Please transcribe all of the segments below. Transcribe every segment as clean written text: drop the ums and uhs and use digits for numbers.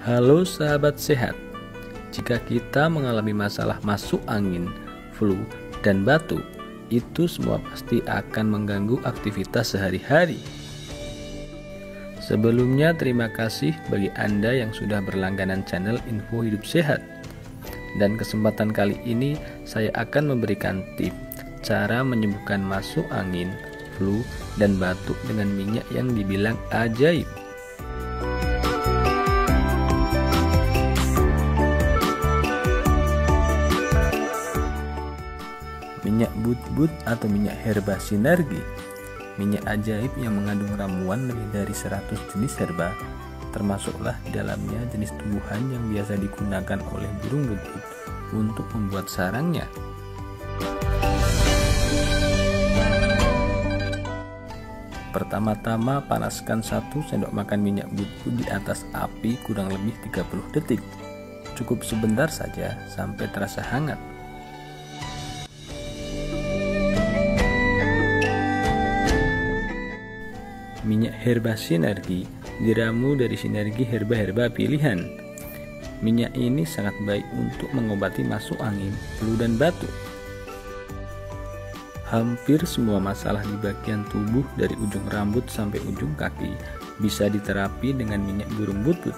Halo sahabat sehat, jika kita mengalami masalah masuk angin, flu, dan batuk, itu semua pasti akan mengganggu aktivitas sehari-hari. Sebelumnya terima kasih bagi Anda yang sudah berlangganan channel Info Hidup Sehat. Dan kesempatan kali ini saya akan memberikan tips cara menyembuhkan masuk angin, flu, dan batuk dengan minyak yang dibilang ajaib. Minyak butbut atau minyak herba sinergi, minyak ajaib yang mengandung ramuan lebih dari 100 jenis herba, termasuklah di dalamnya jenis tumbuhan yang biasa digunakan oleh burung butbut untuk membuat sarangnya. Pertama-tama panaskan 1 sendok makan minyak butbut di atas api kurang lebih 30 detik. Cukup sebentar saja sampai terasa hangat. Minyak herba sinergi diramu dari sinergi herba-herba pilihan. Minyak ini sangat baik untuk mengobati masuk angin, flu, dan batuk. Hampir semua masalah di bagian tubuh dari ujung rambut sampai ujung kaki bisa diterapi dengan minyak burung butbut.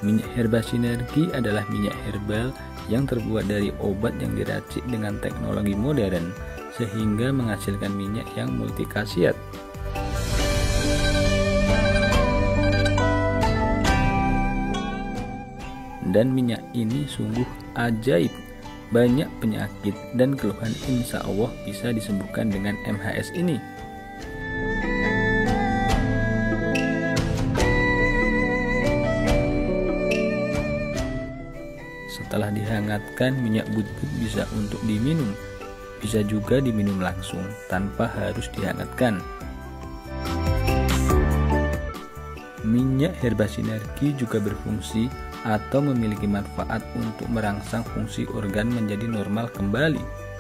Minyak herba sinergi adalah minyak herbal yang terbuat dari obat yang diracik dengan teknologi modern sehingga menghasilkan minyak yang multi khasiat. Dan minyak ini sungguh ajaib. Banyak penyakit dan keluhan insya Allah bisa disembuhkan dengan MHS ini. Setelah dihangatkan, minyak butbut bisa untuk diminum. Bisa juga diminum langsung tanpa harus dihangatkan. Minyak herba sinergi juga berfungsi atau memiliki manfaat untuk merangsang fungsi organ menjadi normal kembali.